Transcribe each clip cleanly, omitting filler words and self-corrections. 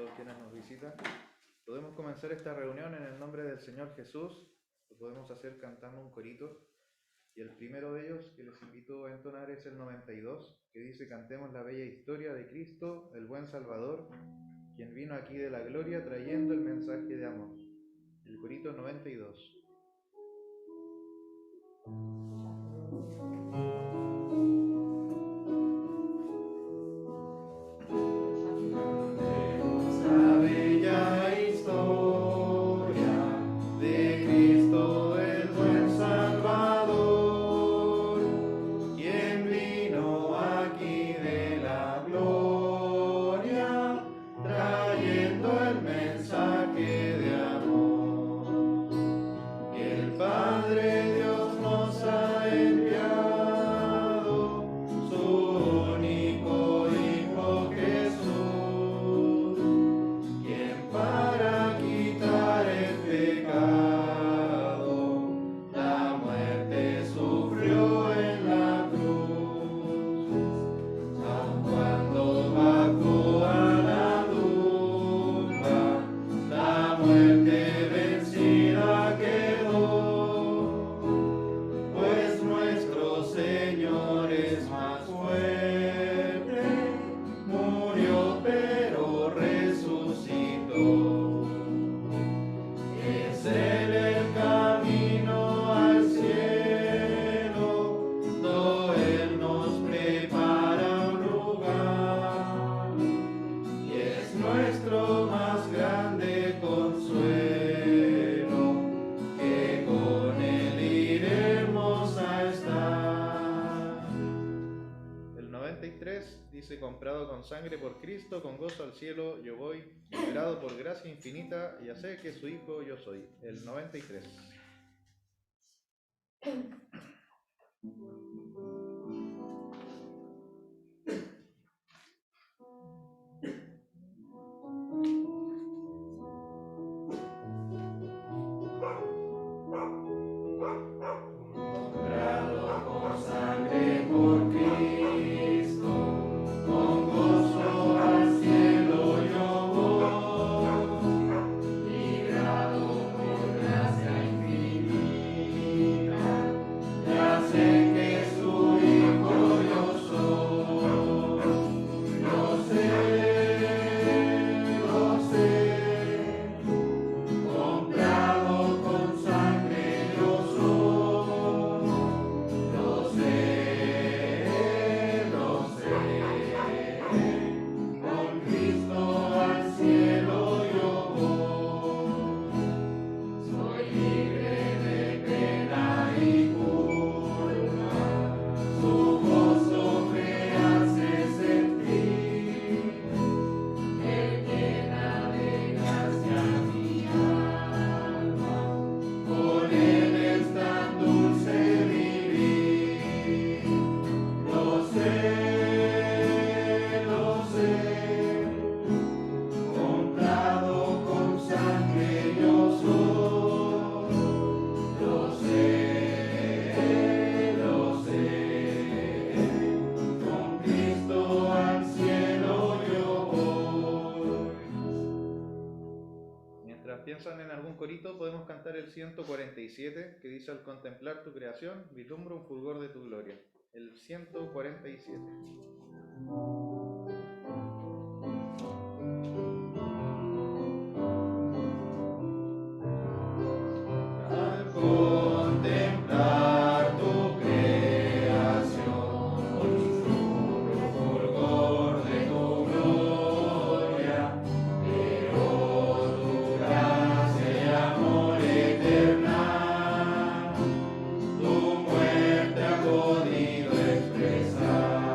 todos quienes nos visitan. Podemos comenzar esta reunión en el nombre del Señor Jesús. Lo podemos hacer cantando un corito. Y el primero de ellos que les invito a entonar es el 92, que dice: cantemos la bella historia de Cristo, el buen Salvador, quien vino aquí de la gloria trayendo el mensaje de amor. El corito 92. Dice: comprado con sangre por Cristo, con gozo al cielo yo voy, liberado por gracia infinita, ya sé que su hijo yo soy. El 93. Piensan en algún corito, podemos cantar el 147, que dice: al contemplar tu creación, vislumbro un fulgor de tu gloria. El 147. Tu muerte ha podido expresar.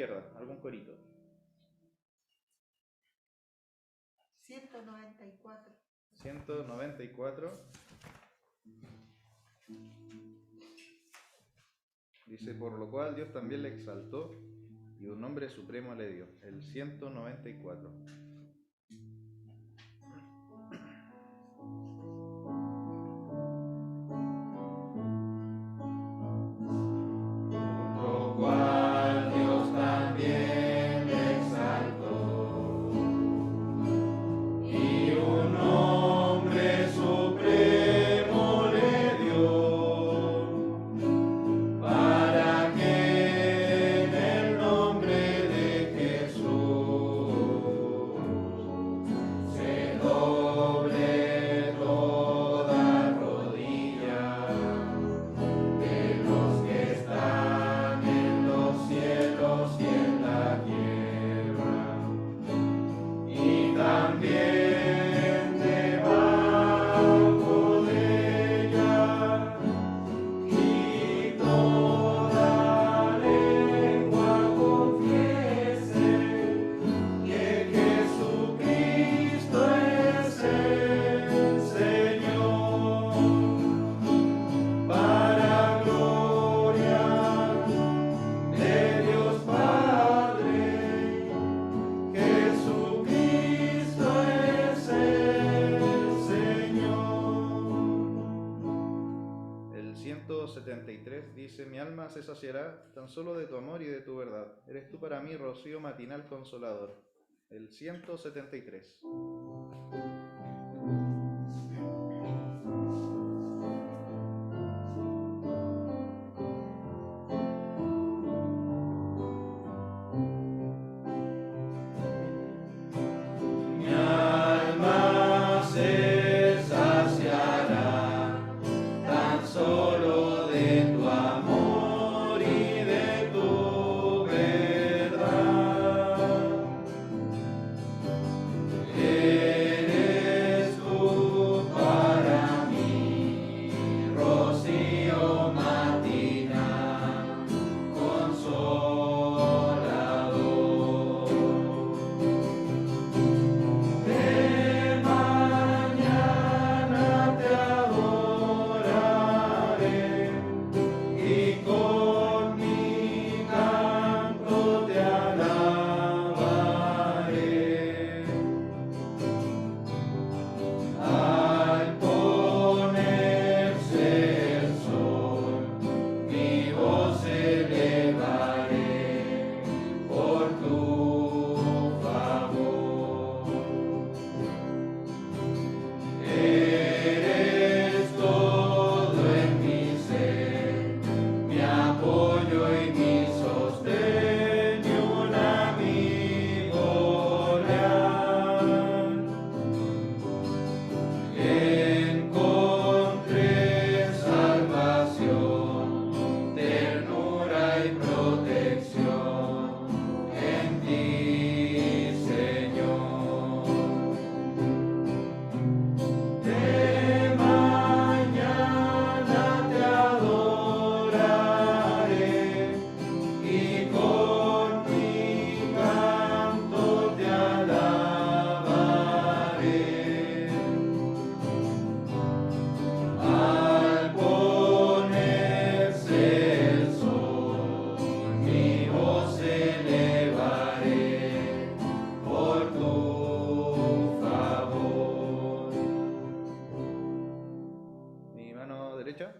izquierda, algún corito. 194. 194. Dice, por lo cual Dios también le exaltó y un nombre supremo le dio. El 194. Dice, mi alma se saciará tan solo de tu amor y de tu verdad. Eres tú para mí, rocío matinal consolador. El 173.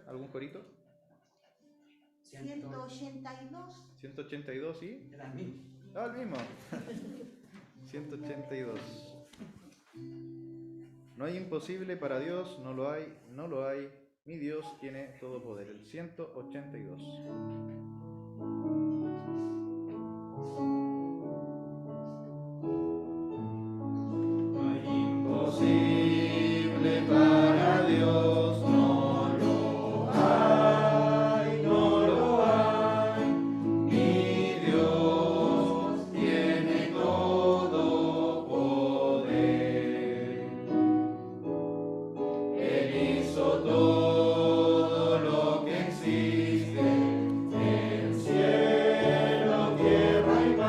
¿Algún corito? 182. 182, ¿sí? Era el mismo. Ah, el mismo. 182. No hay imposible para Dios, no lo hay, no lo hay. Mi Dios tiene todo poder. El 182. No hay imposible para Dios, no lo hay, no lo hay. Mi Dios tiene todo poder. Él hizo todo lo que existe, el cielo, tierra y mar.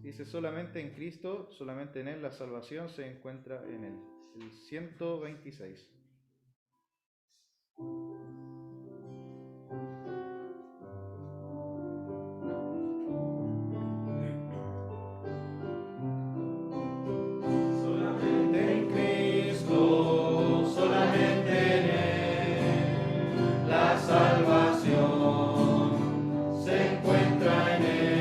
Dice: solamente en Cristo, solamente en Él la salvación se encuentra en Él. El 126. Solamente en Cristo, solamente en Él, la salvación se encuentra en Él.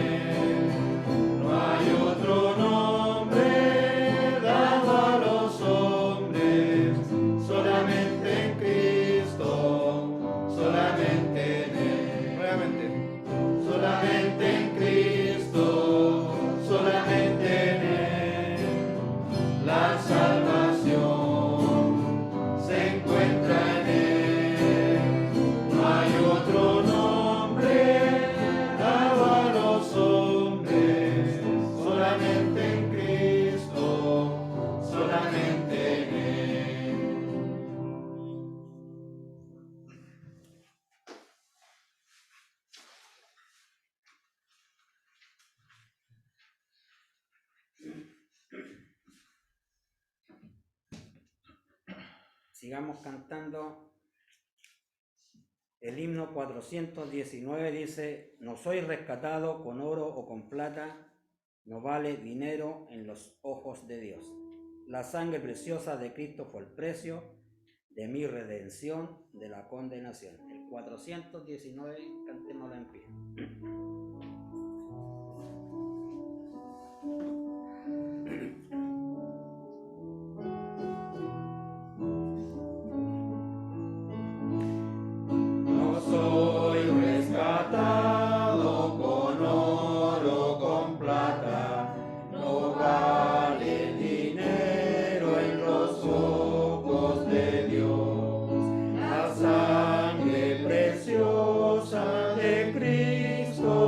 Sigamos cantando el himno 419. Dice: no soy rescatado con oro o con plata, no vale dinero en los ojos de Dios. La sangre preciosa de Cristo fue el precio de mi redención de la condenación. El 419, cantémoslo en pie. Cristo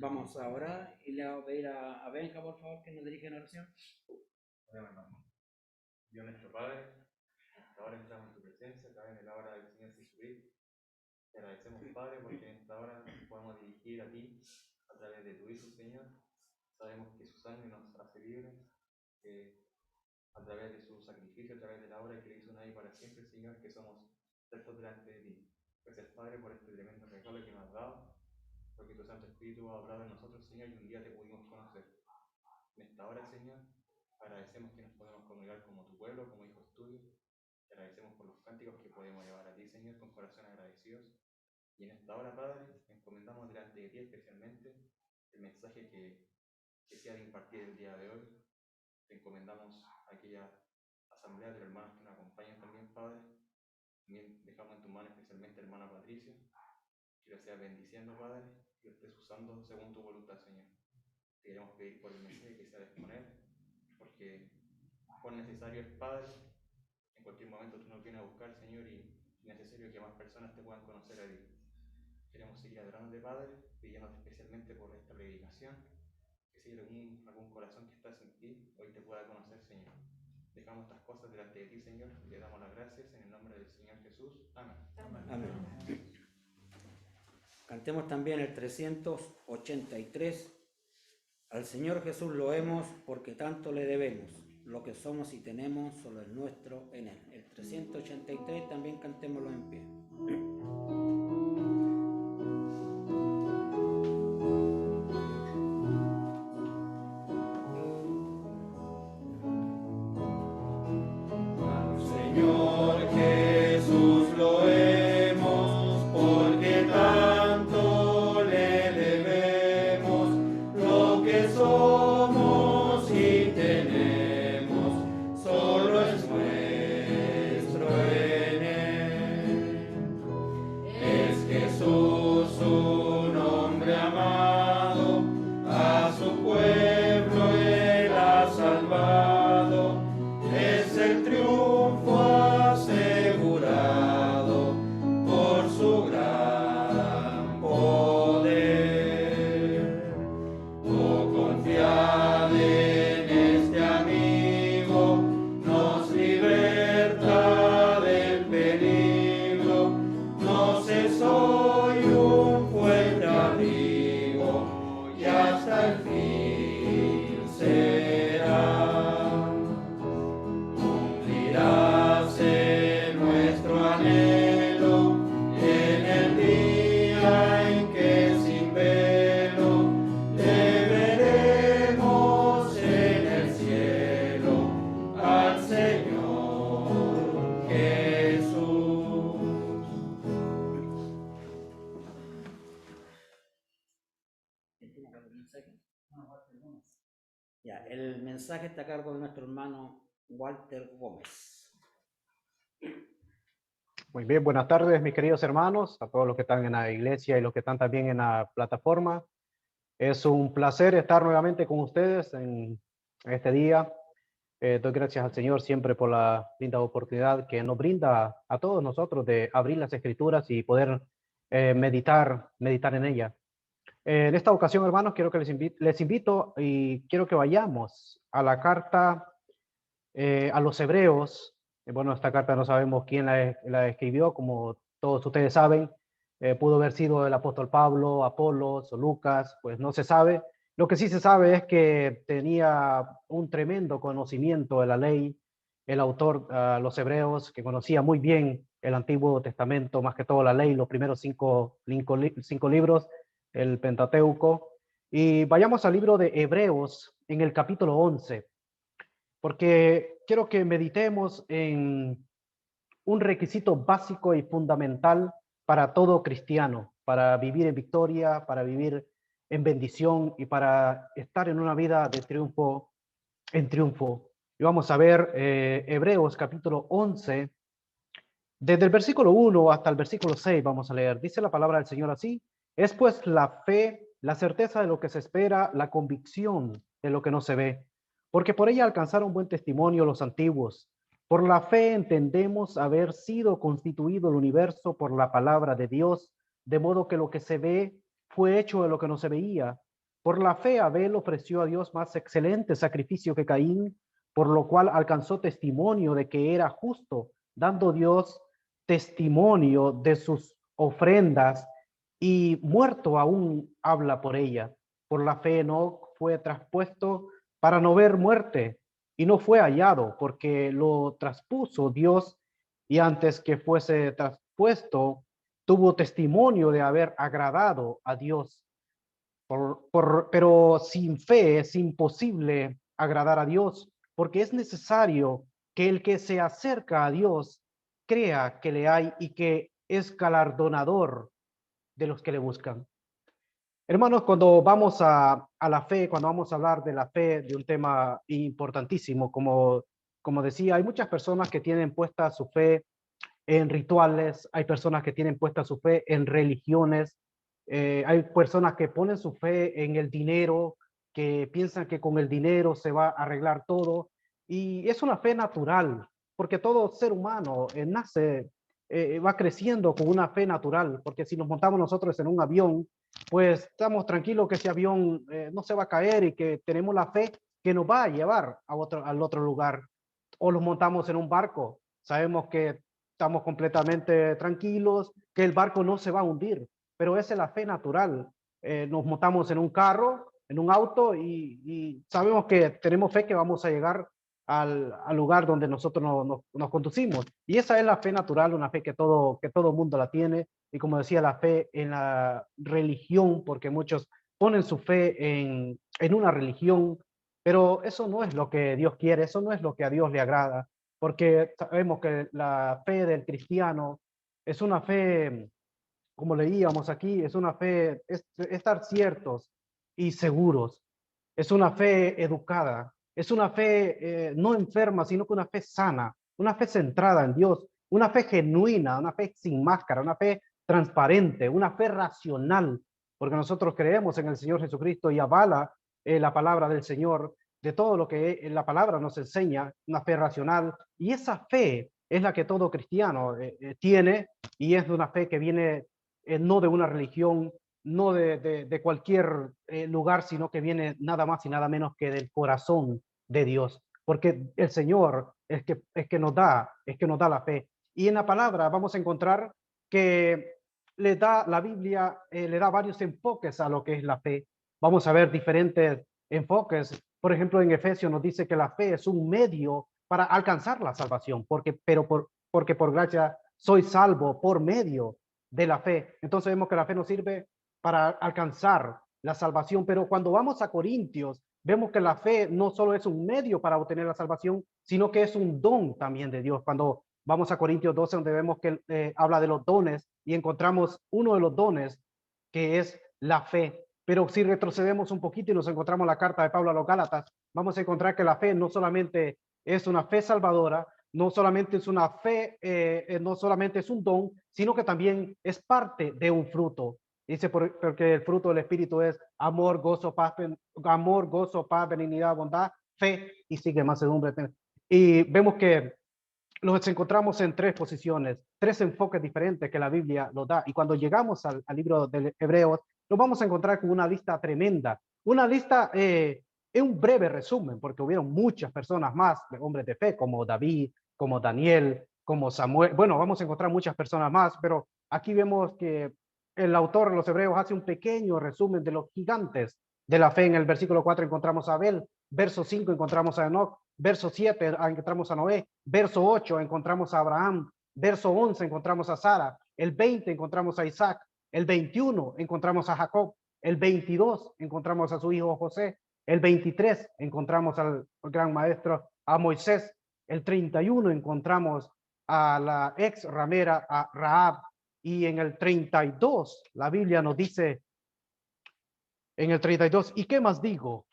Vamos a orar y le voy a pedir a Benja, por favor, que nos dirija en oración. Oremos, hermano. Dios nuestro Padre, ahora entramos en tu presencia, a través de la obra del Señor Jesucristo. Te agradecemos, Padre, porque en esta hora nos podemos dirigir a ti a través de tu Hijo, Señor. Sabemos que su sangre nos hace libres, que a través de su sacrificio, a través de la obra que le hizo una vez para siempre, Señor, que somos rectos delante de ti. Gracias, Padre, por este tremendo regalo que nos has dado, porque tu Santo Espíritu ha obrado en nosotros, Señor, y un día te pudimos conocer. En esta hora, Señor, agradecemos que nos podemos congregar como tu pueblo, como hijos tuyos. Te agradecemos por los cánticos que podemos llevar a ti, Señor, con corazón agradecidos. Y en esta hora, Padre, encomendamos delante de ti especialmente el mensaje que se ha de impartir el día de hoy. Te encomendamos a aquella asamblea de los hermanos que nos acompañan también, Padre. También dejamos en tus manos especialmente a hermana Patricia. Que lo seas bendiciendo, Padre, y lo estés usando según tu voluntad, Señor. Te queremos pedir por el mensaje que se ha de exponer, porque cuán necesario es, Padre. En cualquier momento tú nos vienes a buscar, Señor, y es necesario que más personas te puedan conocer a ti. Queremos seguir adorándote, Padre, pidiéndote especialmente por esta predicación, que si hay algún corazón que está sin ti, hoy te pueda conocer, Señor. Dejamos estas cosas delante de ti, Señor, y te damos las gracias en el nombre del Señor Jesús. Amén. Amén. Cantemos también el 383. Al Señor Jesús lo hemos porque tanto le debemos. Lo que somos y tenemos solo es nuestro en Él. El 383 también cantémoslo en pie. Señor Jesús lo hemos, porque tanto le debemos, lo que somos y tenemos, solo es nuestro en Él. Es Jesús su nombre amado, a su pueblo Él ha salvado, es el triunfo asegurado por su gran poder. Oh, confiad en este amigo, nos liberta del peligro, nos es hoy un fuerte abrigo y hasta el fin será. Cumplirás en nuestro anhelo, en el día en que sin velo le veremos en el cielo al Señor Jesús. Ya, el mensaje está a cargo de nuestro hermano Walter Gómez. Muy bien, buenas tardes, mis queridos hermanos, a todos los que están en la iglesia y los que están también en la plataforma. Es un placer estar nuevamente con ustedes en este día. Doy gracias al Señor siempre por la linda oportunidad que nos brinda a todos nosotros de abrir las Escrituras y poder meditar en ella. En esta ocasión, hermanos, quiero que les invito y quiero que vayamos a la carta a los Hebreos. Bueno, esta carta no sabemos quién la escribió, como todos ustedes saben. Pudo haber sido el apóstol Pablo, Apolos o Lucas, pues no se sabe. Lo que sí se sabe es que tenía un tremendo conocimiento de la ley, el autor, los Hebreos, que conocía muy bien el Antiguo Testamento, más que todo la ley, los primeros cinco libros, el Pentateuco. Y vayamos al libro de Hebreos en el capítulo 11, porque quiero que meditemos en un requisito básico y fundamental para todo cristiano, para vivir en victoria, para vivir en bendición y para estar en una vida de triunfo en triunfo. Y vamos a ver Hebreos capítulo 11, desde el versículo 1 hasta el versículo 6 vamos a leer. Dice la palabra del Señor así: es pues la fe, la certeza de lo que se espera, la convicción de lo que no se ve, porque por ella alcanzaron buen testimonio los antiguos. Por la fe entendemos haber sido constituido el universo por la palabra de Dios, de modo que lo que se ve fue hecho de lo que no se veía, Por la fe Abel ofreció a Dios más excelente sacrificio que Caín, por lo cual alcanzó testimonio de que era justo, dando Dios testimonio de sus ofrendas, y muerto aún habla por ella. Por la fe Enoc fue traspuesto para no ver muerte, y no fue hallado, porque lo traspuso Dios, y antes que fuese traspuesto, tuvo testimonio de haber agradado a Dios. Pero sin fe es imposible agradar a Dios, porque es necesario que el que se acerca a Dios crea que le hay y que es galardonador de los que le buscan. Hermanos, cuando vamos a la fe, cuando vamos a hablar de la fe, de un tema importantísimo, como decía, hay muchas personas que tienen puesta su fe en rituales, hay personas que tienen puesta su fe en religiones, hay personas que ponen su fe en el dinero, que piensan que con el dinero se va a arreglar todo, y es una fe natural, porque todo ser humano nace, va creciendo con una fe natural, porque si nos montamos nosotros en un avión, pues estamos tranquilos que ese avión no se va a caer y que tenemos la fe que nos va a llevar al otro lugar. O los montamos en un barco, sabemos que estamos completamente tranquilos, que el barco no se va a hundir, pero esa es la fe natural. Nos montamos en un carro, en un auto, y sabemos que tenemos fe que vamos a llegar al lugar donde nosotros nos conducimos. Y esa es la fe natural, una fe que todo mundo la tiene. Y como decía, la fe en la religión, porque muchos ponen su fe en una religión, pero eso no es lo que Dios quiere, eso no es lo que a Dios le agrada, porque sabemos que la fe del cristiano es una fe, como leíamos aquí, es una fe, es estar ciertos y seguros, es una fe educada, es una fe no enferma, sino que una fe sana, una fe centrada en Dios, una fe genuina, una fe sin máscara, una fe transparente, una fe racional, porque nosotros creemos en el Señor Jesucristo y avala la palabra del Señor, de todo lo que la palabra nos enseña, una fe racional, y esa fe es la que todo cristiano tiene, y es de una fe que viene no de una religión, no de cualquier lugar, sino que viene nada más y nada menos que del corazón de Dios, porque el Señor es que nos da la fe. Y en la palabra vamos a encontrar que la Biblia le da varios enfoques a lo que es la fe. Vamos a ver diferentes enfoques. Por ejemplo, en Efesios nos dice que la fe es un medio para alcanzar la salvación, porque por gracia soy salvo por medio de la fe. Entonces vemos que la fe nos sirve para alcanzar la salvación, pero cuando vamos a Corintios, vemos que la fe no solo es un medio para obtener la salvación, sino que es un don también de Dios. Cuando vamos a Corintios 12, donde vemos que habla de los dones y encontramos uno de los dones que es la fe. Pero si retrocedemos un poquito y nos encontramos la carta de Pablo a los Gálatas, vamos a encontrar que la fe no solamente es una fe salvadora, no solamente es una fe, no solamente es un don, sino que también es parte de un fruto. Dice, porque el fruto del Espíritu es amor, gozo, paz, benignidad, bondad, fe, y sigue mansedumbre. Y vemos que los encontramos en tres posiciones, tres enfoques diferentes que la Biblia nos da. Y cuando llegamos al libro de Hebreos, nos vamos a encontrar con una lista tremenda. Una lista, en un breve resumen, porque hubieron muchas personas más, hombres de fe, como David, como Daniel, como Samuel. Bueno, vamos a encontrar muchas personas más, pero aquí vemos que el autor de los Hebreos hace un pequeño resumen de los gigantes de la fe. En el versículo 4 encontramos a Abel, verso 5 encontramos a Enoc, verso 7 encontramos a Noé, verso 8 encontramos a Abraham, verso 11 encontramos a Sara, el 20 encontramos a Isaac, el 21 encontramos a Jacob, el 22 encontramos a su hijo José, el 23 encontramos al gran maestro, a Moisés, el 31 encontramos a la ex ramera, a Rahab, y en el 32 la Biblia nos dice, en el 32, ¿y qué más digo?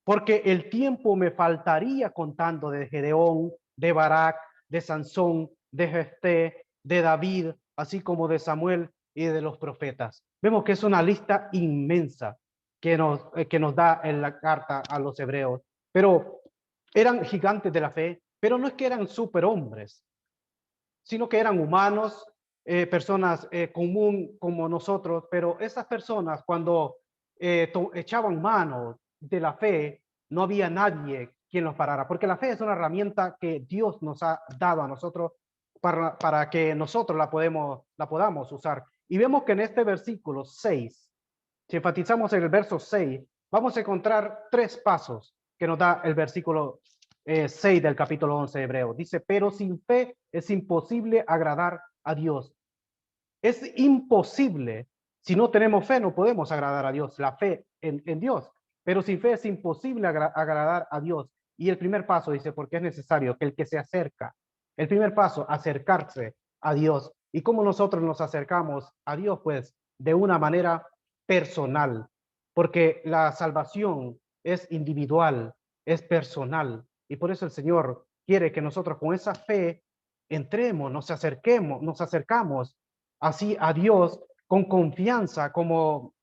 Porque el tiempo me faltaría contando de Gedeón, de Barak, de Sansón, de Jefté, de David, así como de Samuel y de los profetas. Vemos que es una lista inmensa que nos da en la carta a los hebreos. Pero eran gigantes de la fe, pero no es que eran superhombres, sino que eran humanos, personas común como nosotros, pero esas personas cuando echaban mano de la fe, no había nadie quien los parara, porque la fe es una herramienta que Dios nos ha dado a nosotros para que nosotros la podamos usar. Y vemos que en este versículo 6, si enfatizamos en el verso 6, vamos a encontrar 3 pasos que nos da el versículo 6 del capítulo 11 de Hebreo. Dice, pero sin fe es imposible agradar a Dios. Es imposible. Si no tenemos fe, no podemos agradar a Dios. La fe en Dios. Pero sin fe es imposible agradar a Dios. Y el primer paso dice, porque es necesario que el que se acerca, el primer paso, acercarse a Dios. ¿Y cómo nosotros nos acercamos a Dios? Pues de una manera personal, porque la salvación es individual, es personal. Y por eso el Señor quiere que nosotros con esa fe entremos, nos acercamos así a Dios con confianza, como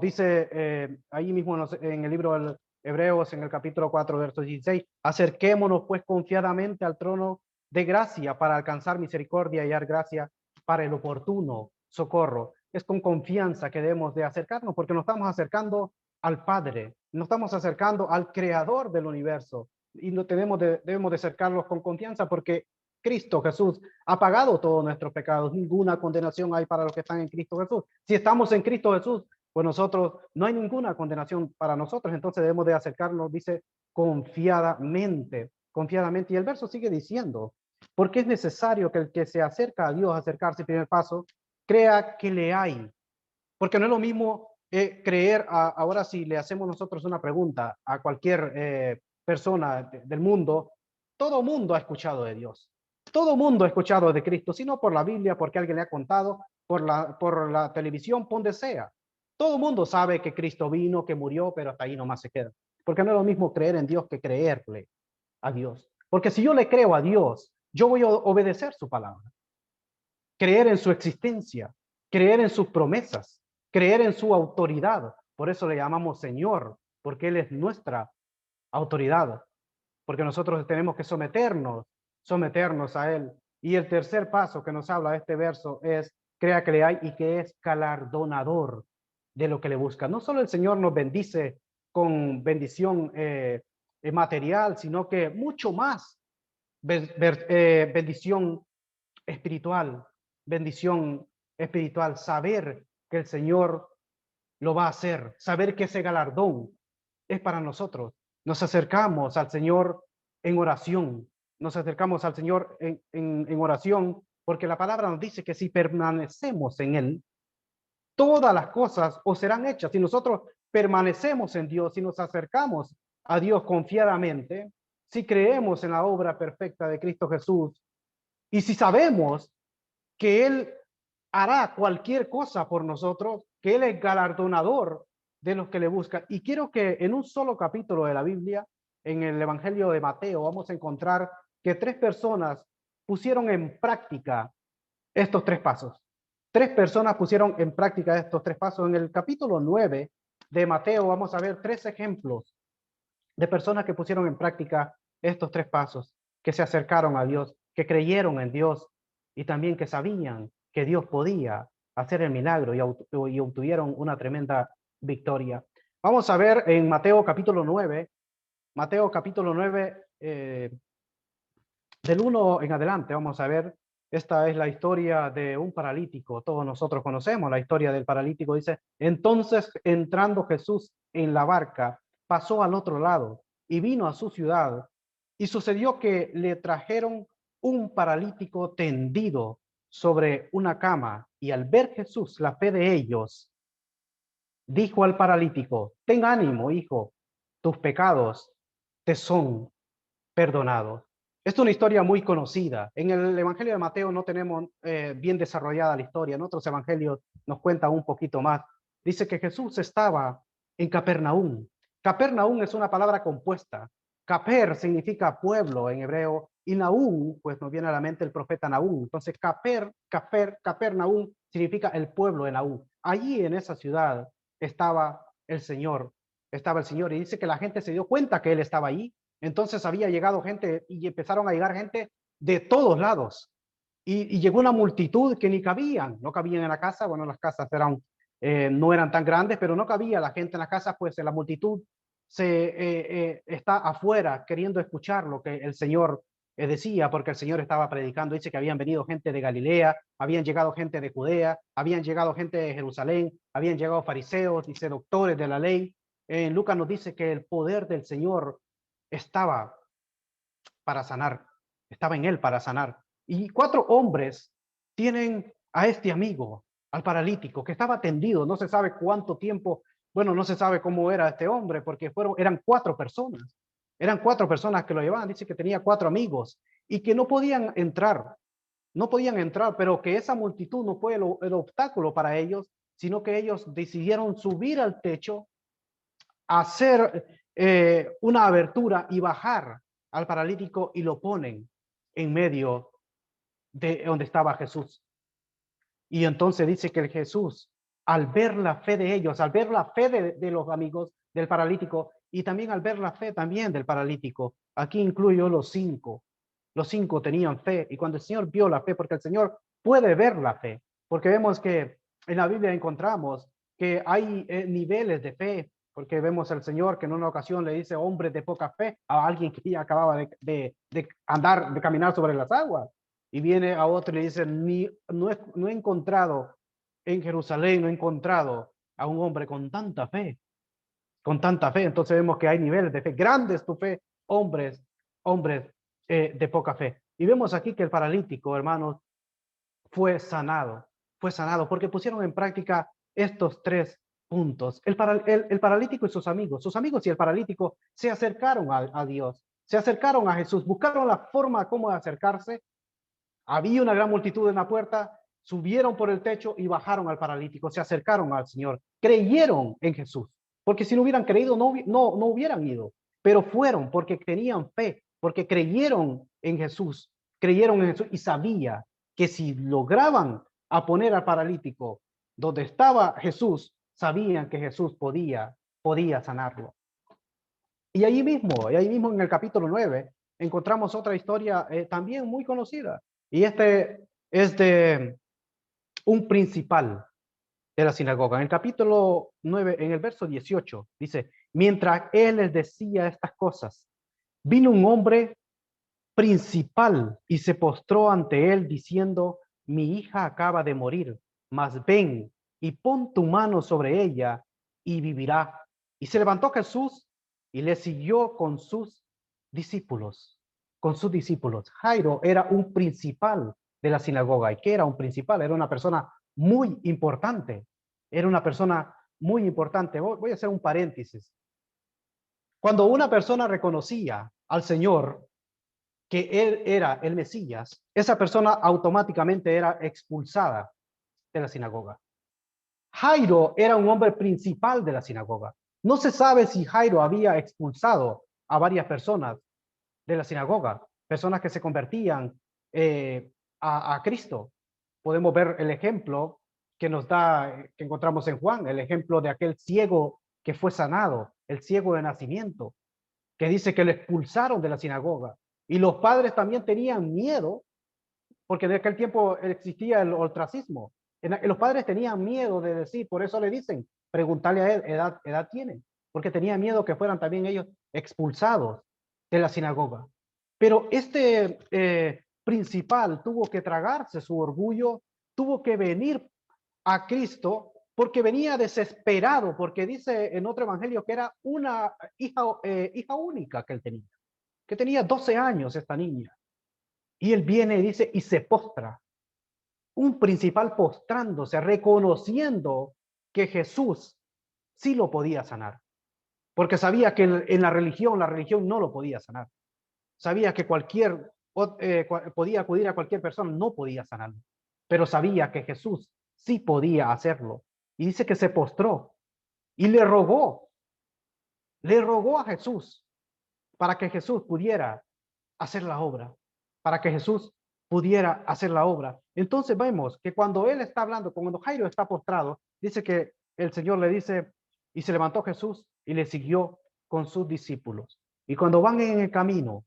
dice ahí mismo en el libro de Hebreos, en el capítulo 4, verso 16, acerquémonos pues confiadamente al trono de gracia para alcanzar misericordia y hallar gracia para el oportuno socorro. Es con confianza que debemos de acercarnos, porque nos estamos acercando al Padre, nos estamos acercando al Creador del universo, y debemos de acercarnos con confianza, porque Cristo Jesús ha pagado todos nuestros pecados. Ninguna condenación hay para los que están en Cristo Jesús. Si estamos en Cristo Jesús, pues nosotros, no hay ninguna condenación para nosotros. Entonces debemos de acercarnos, dice, confiadamente. Y el verso sigue diciendo, porque es necesario que el que se acerca a Dios, acercarse, primer paso, crea que le hay. Porque no es lo mismo creer, ahora si le hacemos nosotros una pregunta a cualquier persona del mundo, todo mundo ha escuchado de Dios. Todo mundo ha escuchado de Cristo, sino por la Biblia, porque alguien le ha contado, por la televisión, por donde sea. Todo mundo sabe que Cristo vino, que murió, pero hasta ahí nomás se queda. Porque no es lo mismo creer en Dios que creerle a Dios. Porque si yo le creo a Dios, yo voy a obedecer su palabra. Creer en su existencia, creer en sus promesas, creer en su autoridad. Por eso le llamamos Señor, porque Él es nuestra autoridad. Porque nosotros tenemos que someternos a Él. Y el tercer paso que nos habla este verso es, crea que le hay y que es galardonador de lo que le busca. No solo el Señor nos bendice con bendición material, sino que mucho más bendición espiritual, saber que el Señor lo va a hacer, saber que ese galardón es para nosotros. Nos acercamos al Señor en oración, nos acercamos al Señor en oración, porque la palabra nos dice que si permanecemos en Él, todas las cosas os serán hechas. Si nosotros permanecemos en Dios, si nos acercamos a Dios confiadamente, si creemos en la obra perfecta de Cristo Jesús, y si sabemos que Él hará cualquier cosa por nosotros, que Él es galardonador de los que le buscan. Y quiero que en un solo capítulo de la Biblia, en el Evangelio de Mateo, vamos a encontrar que 3 personas pusieron en práctica estos 3 pasos. 3 personas pusieron en práctica estos 3 pasos. En el capítulo 9 de Mateo vamos a ver 3 ejemplos de personas que pusieron en práctica estos 3 pasos, que se acercaron a Dios, que creyeron en Dios y también que sabían que Dios podía hacer el milagro y obtuvieron una tremenda victoria. Vamos a ver en Mateo capítulo 9, del 1 en adelante, vamos a ver. Esta es la historia de un paralítico. Todos nosotros conocemos la historia del paralítico. Dice, entonces entrando Jesús en la barca, pasó al otro lado y vino a su ciudad. Y sucedió que le trajeron un paralítico tendido sobre una cama. Y al ver Jesús la fe de ellos, dijo al paralítico, ten ánimo, hijo, tus pecados te son perdonados. Es una historia muy conocida. En el Evangelio de Mateo no tenemos bien desarrollada la historia. En otros evangelios nos cuenta un poquito más. Dice que Jesús estaba en Capernaum. Capernaum es una palabra compuesta. Caper significa pueblo en hebreo y Nahum, pues nos viene a la mente el profeta Nahum. Entonces Capernaum significa el pueblo de Nahum. Allí en esa ciudad estaba el Señor. Y dice que la gente se dio cuenta que Él estaba allí. Entonces había llegado gente y empezaron a llegar gente de todos lados. Y llegó una multitud que ni cabían, no cabían en la casa. Bueno, las casas eran no eran tan grandes, pero no cabía la gente en la casa, pues la multitud está afuera queriendo escuchar lo que el Señor decía, porque el Señor estaba predicando. Dice que habían venido gente de Galilea, habían llegado gente de Judea, habían llegado gente de Jerusalén, habían llegado fariseos, dice, doctores de la ley. En Lucas nos dice que el poder del Señor estaba para sanar, estaba en él para sanar. Y 4 hombres tienen a este amigo, al paralítico, que estaba tendido, no se sabe cuánto tiempo, bueno, no se sabe cómo era este hombre, porque eran 4 personas, eran 4 personas que lo llevaban. Dice que tenía 4 amigos y que no podían entrar, pero que esa multitud no fue el obstáculo para ellos, sino que ellos decidieron subir al techo, hacer una abertura y bajar al paralítico y lo ponen en medio de donde estaba Jesús. Y entonces dice que el Jesús, al ver la fe de ellos, al ver la fe de los amigos del paralítico y también al ver la fe también del paralítico, aquí incluyo los 5. Los 5 tenían fe, y cuando el Señor vio la fe, porque el Señor puede ver la fe, porque vemos que en la Biblia encontramos que hay niveles de fe, porque vemos al Señor que en una ocasión le dice hombre de poca fe a alguien que ya acababa de caminar sobre las aguas, y viene a otro y le dice, no he encontrado en Jerusalén, no he encontrado a un hombre con tanta fe, con tanta fe. Entonces vemos que hay niveles de fe, grande es tu fe, hombres de poca fe. Y vemos aquí que el paralítico, hermanos, fue sanado porque pusieron en práctica estos 3 puntos. El paralítico y sus amigos y el paralítico se acercaron a Dios, se acercaron a Jesús, buscaron la forma cómo acercarse. Había una gran multitud en la puerta, subieron por el techo y bajaron al paralítico, se acercaron al Señor, creyeron en Jesús, porque si no hubieran creído no hubieran ido, pero fueron porque tenían fe, porque creyeron en Jesús y sabía que si lograban a poner al paralítico donde estaba Jesús, sabían que Jesús podía sanarlo. Y ahí mismo en el capítulo 9 encontramos otra historia también muy conocida. Y este es de un principal de la sinagoga. En el capítulo 9, en el verso 18, dice, mientras él les decía estas cosas, vino un hombre principal y se postró ante él diciendo, mi hija acaba de morir, mas ven y pon tu mano sobre ella y vivirá. Y se levantó Jesús y le siguió con sus discípulos. Jairo era un principal de la sinagoga. ¿Y qué era un principal? Era una persona muy importante. Voy a hacer un paréntesis. Cuando una persona reconocía al Señor que él era el Mesías, esa persona automáticamente era expulsada de la sinagoga. Jairo era un hombre principal de la sinagoga. No se sabe si Jairo había expulsado a varias personas de la sinagoga, personas que se convertían a Cristo. Podemos ver el ejemplo que encontramos en Juan, el ejemplo de aquel ciego que fue sanado, el ciego de nacimiento, que dice que lo expulsaron de la sinagoga. Y los padres también tenían miedo, porque en aquel tiempo existía el ostracismo. Los padres tenían miedo de decir, por eso le dicen, preguntarle a él, edad tiene, porque tenía miedo que fueran también ellos expulsados de la sinagoga. Pero este principal tuvo que tragarse su orgullo, tuvo que venir a Cristo, porque venía desesperado, porque dice en otro evangelio que era una hija única que él tenía, que tenía 12 años esta niña. Y él viene y dice, y se postra. Un principal postrándose, reconociendo que Jesús sí lo podía sanar. Porque sabía que en la religión no lo podía sanar. Sabía que podía acudir a cualquier persona, no podía sanarlo. Pero sabía que Jesús sí podía hacerlo. Y dice que se postró y le rogó a Jesús para que Jesús pudiera hacer la obra, Entonces vemos que cuando él está hablando, cuando Jairo está postrado, dice que el Señor le dice, y se levantó Jesús y le siguió con sus discípulos. Y cuando van en el camino,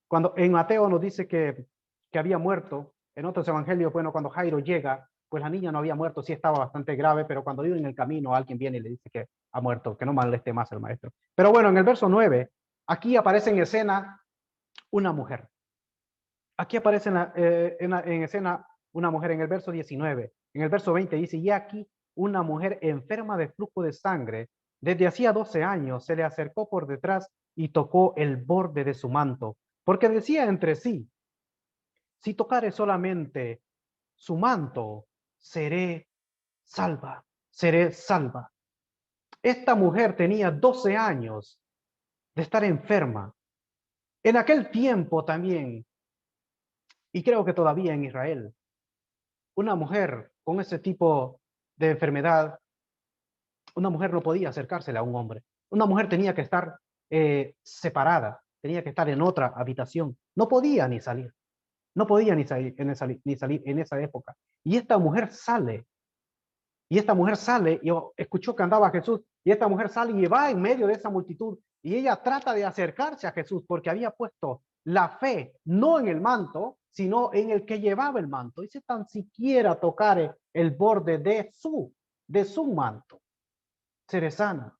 cuando en Mateo nos dice que había muerto, en otros evangelios, bueno, cuando Jairo llega pues la niña no había muerto, sí estaba bastante grave, pero cuando iba en el camino alguien viene y le dice que ha muerto, que no moleste más al maestro. Pero bueno, en el verso 9, aquí aparece en escena una mujer. Aquí aparece en escena una mujer en el verso 19. En el verso 20 dice, y aquí una mujer enferma de flujo de sangre, desde hacía 12 años, se le acercó por detrás y tocó el borde de su manto, porque decía entre sí, si tocare solamente su manto, seré salva, seré salva. Esta mujer tenía 12 años de estar enferma. En aquel tiempo también, y creo que todavía en Israel, una mujer con ese tipo de enfermedad, una mujer no podía acercársela a un hombre. Una mujer tenía que estar separada, tenía que estar en otra habitación. No podía ni salir. No podía ni salir en esa época. Y esta mujer sale. Y esta mujer sale y escuchó que andaba Jesús. Y esta mujer sale y va en medio de esa multitud. Y ella trata de acercarse a Jesús porque había puesto la fe no en el manto, sino en el que llevaba el manto. Y si tan siquiera tocare el borde de su manto, seré sana,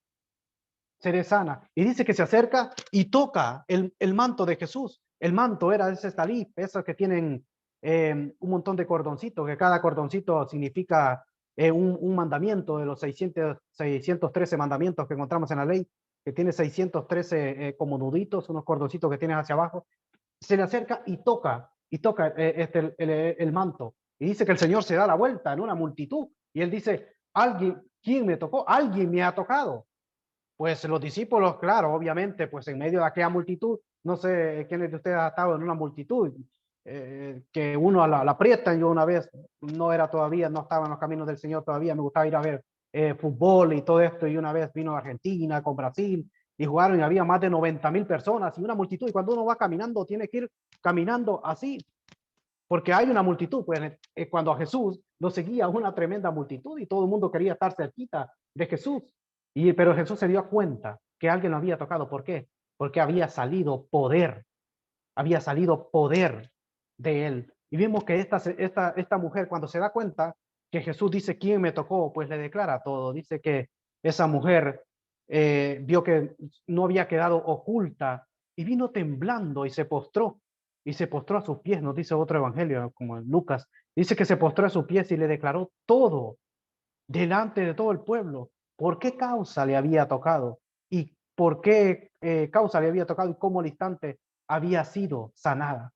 seré sana. Y dice que se acerca y toca el manto de Jesús. El manto era ese talib, esos que tienen un montón de cordoncitos, que cada cordoncito significa un mandamiento de los 613 mandamientos que encontramos en la ley, que tiene 613 como nuditos, unos cordoncitos que tiene hacia abajo. Se le acerca y toca el manto. Y dice que el Señor se da la vuelta en una multitud. Y él dice, alguien, ¿quién me tocó? Alguien me ha tocado. Pues los discípulos, claro, obviamente, pues en medio de aquella multitud, no sé quiénes de ustedes han estado en una multitud, que uno la aprietan. Yo una vez no estaba en los caminos del Señor todavía, me gustaba ir a ver fútbol y todo esto, y una vez vino a Argentina con Brasil y jugaron y había más de 90,000 personas y una multitud, y cuando uno va caminando tiene que ir caminando así, porque hay una multitud. Pues cuando a Jesús lo seguía una tremenda multitud y todo el mundo quería estar cerquita de Jesús. Pero Jesús se dio cuenta que alguien lo había tocado. ¿Por qué? Porque había salido poder de él. Y vimos que esta mujer, cuando se da cuenta que Jesús dice, ¿quién me tocó? Pues le declara todo. Dice que esa mujer vio que no había quedado oculta y vino temblando y se postró a sus pies. Nos dice otro evangelio, como en Lucas, dice que se postró a sus pies y le declaró todo delante de todo el pueblo. ¿Por qué causa le había tocado? ¿Y por qué causa le había tocado? Y cómo al instante había sido sanada.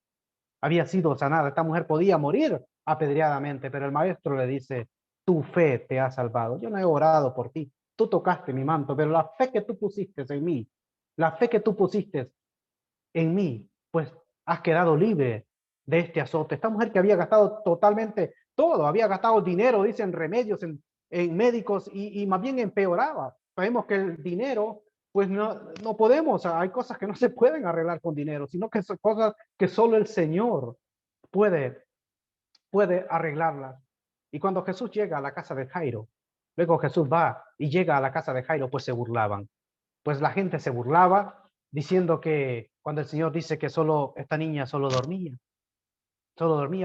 Había sido sanada. Esta mujer podía morir apedreadamente, pero el maestro le dice, tu fe te ha salvado. Yo no he orado por ti. Tú tocaste mi manto, pero la fe que tú pusiste en mí, la fe que tú pusiste en mí, pues has quedado libre de este azote. Esta mujer que había gastado totalmente todo, había gastado dinero, dicen, remedios, en médicos, y más bien empeoraba. Sabemos que el dinero, pues no podemos, hay cosas que no se pueden arreglar con dinero, sino que son cosas que solo el Señor puede arreglarlas. Y cuando Jesús llega a la casa de Jairo, luego Jesús va y llega a la casa de Jairo, pues se burlaban. Pues la gente se burlaba diciendo que cuando el Señor dice que esta niña solo dormía,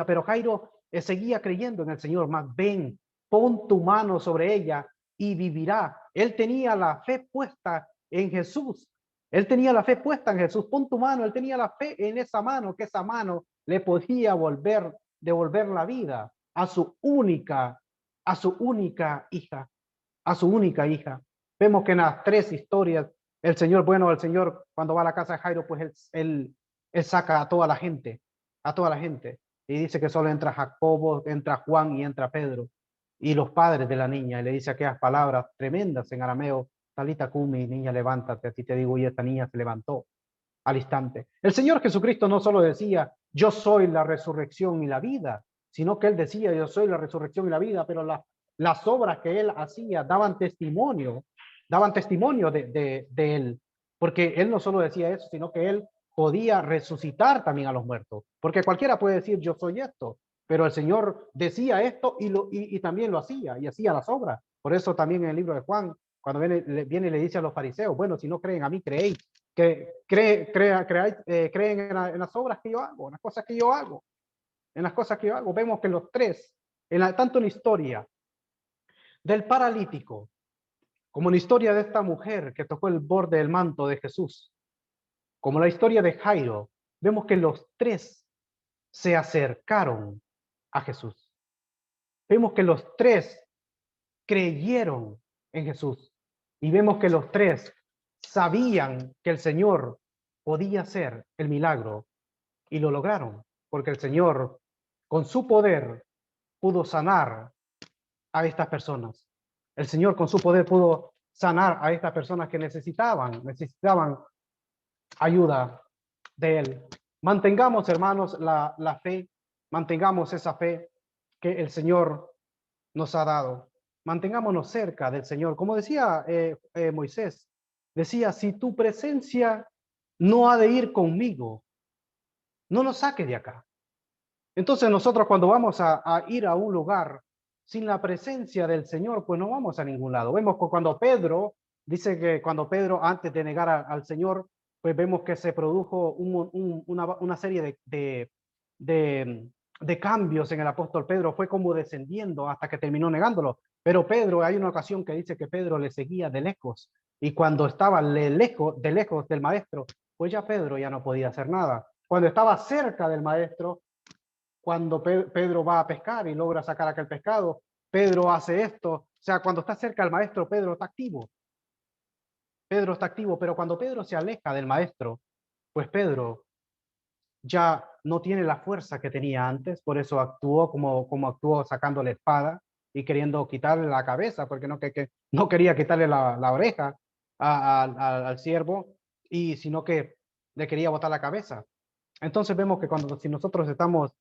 pero Jairo seguía creyendo en el Señor. Más ven, pon tu mano sobre ella y vivirá. Él tenía la fe puesta en Jesús. Pon tu mano. Él tenía la fe en esa mano, que esa mano le podía devolver la vida a su única hija. Vemos que en las tres historias, el Señor cuando va a la casa de Jairo, pues él saca a toda la gente. Y dice que solo entra Jacobo, entra Juan y entra Pedro y los padres de la niña. Y le dice aquellas palabras tremendas en arameo, Talita cumi, niña, levántate, así te digo, y esta niña se levantó al instante. El Señor Jesucristo no solo decía, yo soy la resurrección y la vida, sino que Él decía, yo soy la resurrección y la vida, pero las obras que Él hacía daban testimonio de Él, porque Él no solo decía eso, sino que Él podía resucitar también a los muertos, porque cualquiera puede decir, yo soy esto, pero el Señor decía esto y también lo hacía, y hacía las obras. Por eso también en el libro de Juan, cuando viene y le dice a los fariseos, bueno, si no creen a mí, creéis. Que creen en las obras que yo hago, en las cosas que yo hago. Vemos que los tres tanto en la historia del paralítico, como en la historia de esta mujer que tocó el borde del manto de Jesús, como la historia de Jairo, vemos que los tres se acercaron a Jesús. Vemos que los tres creyeron en Jesús y vemos que los tres sabían que el Señor podía hacer el milagro y lo lograron, porque el Señor con su poder pudo sanar a estas personas. El Señor con su poder pudo sanar a estas personas que necesitaban ayuda de Él. Mantengamos, hermanos, la fe, mantengamos esa fe que el Señor nos ha dado. Mantengámonos cerca del Señor. Como decía Moisés, decía, si tu presencia no ha de ir conmigo, no nos saque de acá. Entonces nosotros cuando vamos a ir a un lugar sin la presencia del Señor, pues no vamos a ningún lado. Vemos que cuando Pedro, dice que cuando Pedro antes de negar al Señor, pues vemos que se produjo una serie de cambios en el apóstol Pedro, fue como descendiendo hasta que terminó negándolo. Pero Pedro, hay una ocasión que dice que Pedro le seguía de lejos, y cuando estaba de lejos del maestro, pues ya Pedro ya no podía hacer nada. Cuando estaba cerca del maestro, cuando Pedro va a pescar y logra sacar aquel pescado, Pedro hace esto. O sea, cuando está cerca del maestro, Pedro está activo. Pedro está activo, pero cuando Pedro se aleja del maestro, pues Pedro ya no tiene la fuerza que tenía antes, por eso actuó como actuó, sacando la espada y queriendo quitarle la cabeza, porque no quería quitarle la oreja al siervo, y sino que le quería botar la cabeza. Entonces vemos que si nosotros estamos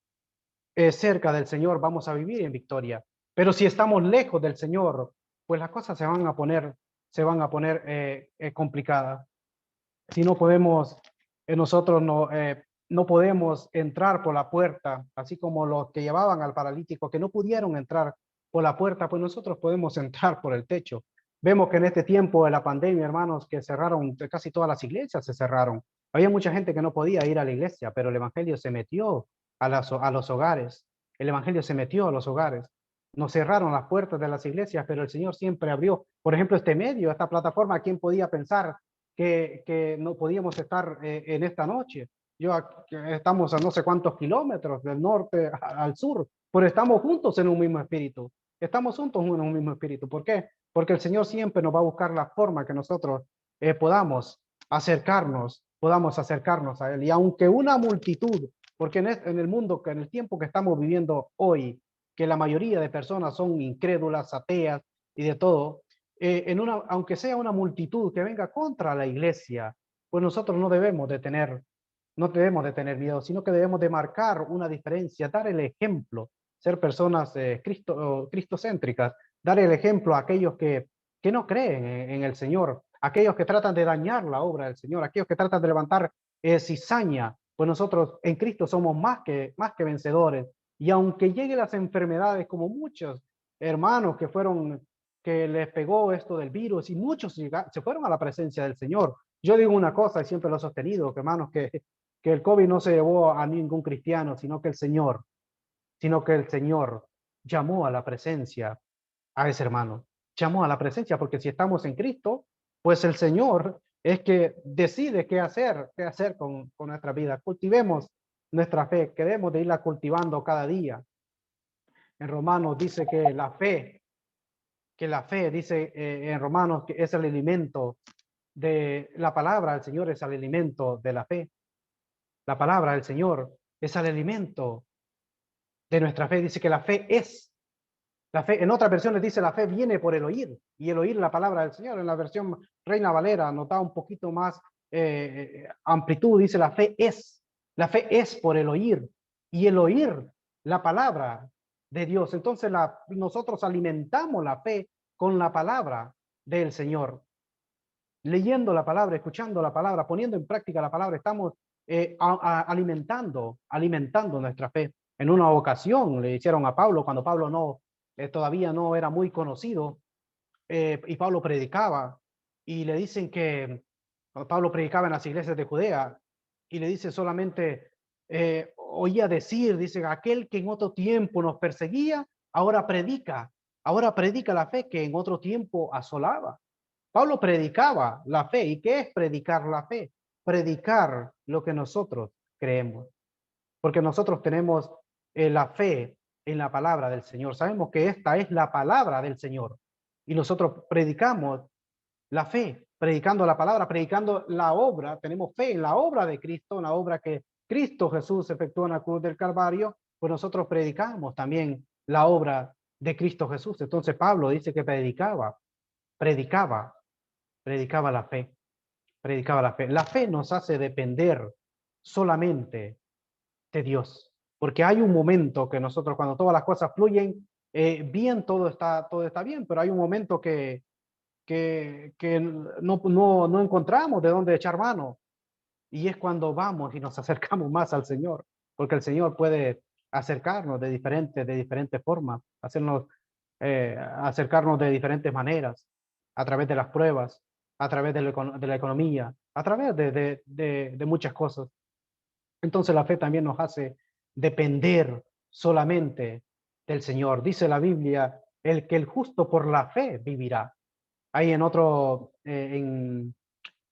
cerca del Señor, vamos a vivir en victoria. Pero si estamos lejos del Señor, pues las cosas se van a poner complicadas. Si no podemos, nosotros no podemos entrar por la puerta, así como los que llevaban al paralítico, que no pudieron entrar por la puerta, pues nosotros podemos entrar por el techo. Vemos que en este tiempo de la pandemia, hermanos, que cerraron, casi todas las iglesias se cerraron. Había mucha gente que no podía ir a la iglesia, pero el evangelio se metió a los hogares. El evangelio se metió a los hogares. Nos cerraron las puertas de las iglesias, pero el Señor siempre abrió. Por ejemplo, este medio, esta plataforma, ¿quién podía pensar que no podíamos estar en esta noche? Estamos a no sé cuántos kilómetros del norte al sur, pero estamos juntos en un mismo espíritu. Estamos juntos en un mismo espíritu. ¿Por qué? Porque el Señor siempre nos va a buscar la forma que nosotros podamos acercarnos a Él. Y aunque una multitud, porque en el mundo, en el tiempo que estamos viviendo hoy, que la mayoría de personas son incrédulas, ateas y de todo, aunque sea una multitud que venga contra la iglesia, pues nosotros no debemos de tener miedo, sino que debemos de marcar una diferencia, dar el ejemplo, ser personas cristocéntricas, dar el ejemplo a aquellos que no creen en el Señor, aquellos que tratan de dañar la obra del Señor, aquellos que tratan de levantar cizaña. Pues nosotros en Cristo somos más que vencedores. Y aunque lleguen las enfermedades, como muchos hermanos que les pegó esto del virus, y muchos se fueron a la presencia del Señor. Yo digo una cosa, y siempre lo he sostenido, que hermanos, que el COVID no se llevó a ningún cristiano, sino que el Señor llamó a la presencia a ese hermano. Llamó a la presencia, porque si estamos en Cristo, pues el Señor es que decide qué hacer con nuestra vida. Cultivemos nuestra fe, que debemos de irla cultivando cada día. En Romanos dice que la fe dice en Romanos que es el alimento de la palabra del Señor, es el alimento de la fe. La palabra del Señor es el alimento de nuestra fe. Dice que la fe, en otras versiones dice la fe viene por el oír, y el oír la palabra del Señor. En la versión Reina Valera nota un poquito más amplitud, dice la fe es por el oír, y el oír la palabra de Dios. Entonces nosotros alimentamos la fe con la palabra del Señor. Leyendo la palabra, escuchando la palabra, poniendo en práctica la palabra, estamos alimentando nuestra fe. En una ocasión le hicieron a Pablo, cuando Pablo todavía no era muy conocido, y Pablo predicaba, y le dicen que Pablo predicaba en las iglesias de Judea, y le dice solamente, oía decir, dice, aquel que en otro tiempo nos perseguía, ahora predica la fe que en otro tiempo asolaba. Pablo predicaba la fe. ¿Y qué es predicar la fe? Predicar lo que nosotros creemos. Porque nosotros tenemos la fe en la palabra del Señor. Sabemos que esta es la palabra del Señor. Y nosotros predicamos la fe, predicando la palabra, predicando la obra. Tenemos fe en la obra de Cristo, en la obra que Cristo Jesús efectuó en la cruz del Calvario. Pues nosotros predicamos también la obra de Cristo Jesús. Entonces Pablo dice que predicaba la fe, predicaba la fe. La fe nos hace depender solamente de Dios, porque hay un momento que nosotros, cuando todas las cosas fluyen bien, todo está bien, pero hay un momento que no encontramos de dónde echar mano, y es cuando vamos y nos acercamos más al Señor, porque el Señor puede acercarnos de diferentes formas, acercarnos de diferentes maneras, a través de las pruebas, a través de la economía, a través de muchas cosas. Entonces la fe también nos hace depender solamente del Señor. Dice la Biblia, el justo por la fe vivirá. Ahí en otro, en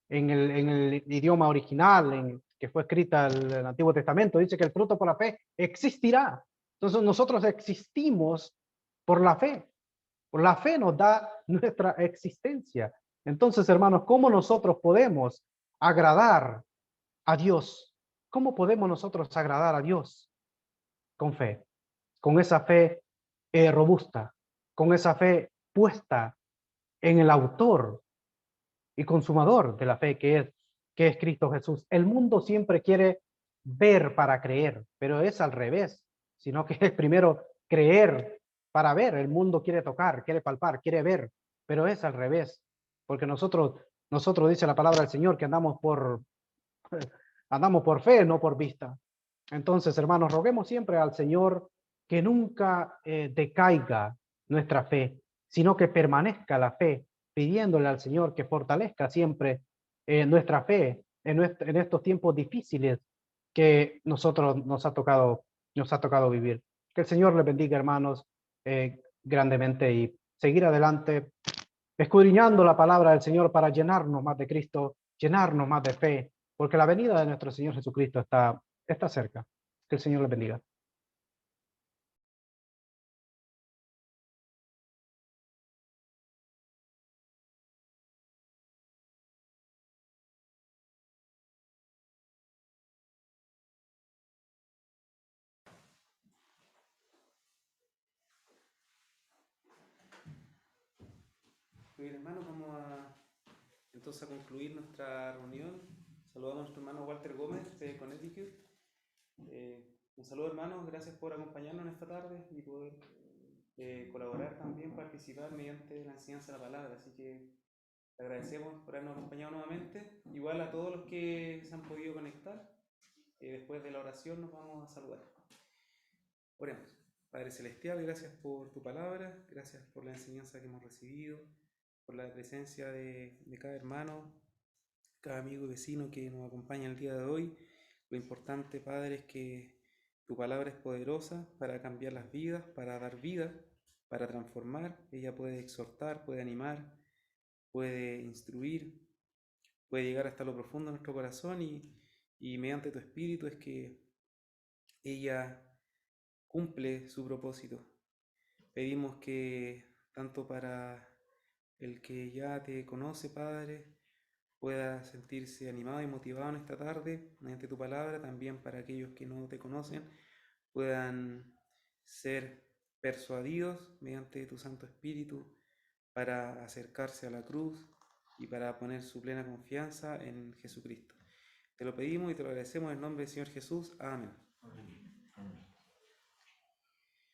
el idioma original, que fue escrita el Antiguo Testamento, dice que el fruto por la fe existirá. Entonces nosotros existimos por la fe. Por la fe nos da nuestra existencia. Entonces, hermanos, ¿cómo nosotros podemos agradar a Dios? ¿Cómo podemos nosotros agradar a Dios? Con fe, con esa fe robusta, con esa fe puesta en el autor y consumador de la fe que es Cristo Jesús. El mundo siempre quiere ver para creer, pero es al revés, sino que es primero creer para ver. El mundo quiere tocar, quiere palpar, quiere ver, pero es al revés, porque nosotros dice la palabra del Señor que andamos por fe, no por vista. Entonces, hermanos, roguemos siempre al Señor que nunca decaiga nuestra fe, sino que permanezca la fe, pidiéndole al Señor que fortalezca siempre nuestra fe en estos tiempos difíciles que nos ha tocado vivir. Que el Señor les bendiga, hermanos, grandemente, y seguir adelante, escudriñando la palabra del Señor para llenarnos más de Cristo, llenarnos más de fe, porque la venida de nuestro Señor Jesucristo está cerca. Que el Señor les bendiga. Muy bien, hermanos, vamos entonces a concluir nuestra reunión. Saludamos a nuestro hermano Walter Gómez de Connecticut. Un saludo, hermanos, gracias por acompañarnos en esta tarde y poder colaborar también, participar mediante la enseñanza de la palabra. Así que te agradecemos por habernos acompañado nuevamente. Igual a todos los que se han podido conectar. Después de la oración nos vamos a saludar. Oremos. Padre Celestial, gracias por tu palabra, gracias por la enseñanza que hemos recibido, por la presencia de cada hermano, cada amigo y vecino que nos acompaña el día de hoy. Lo importante, Padre, es que tu palabra es poderosa para cambiar las vidas, para dar vida, para transformar. Ella puede exhortar, puede animar, puede instruir, puede llegar hasta lo profundo de nuestro corazón y mediante tu Espíritu es que ella cumple su propósito. Pedimos que tanto para el que ya te conoce, Padre, pueda sentirse animado y motivado en esta tarde mediante tu palabra, también para aquellos que no te conocen puedan ser persuadidos mediante tu Santo Espíritu para acercarse a la cruz y para poner su plena confianza en Jesucristo. Te lo pedimos y te lo agradecemos en nombre del Señor Jesús. Amén.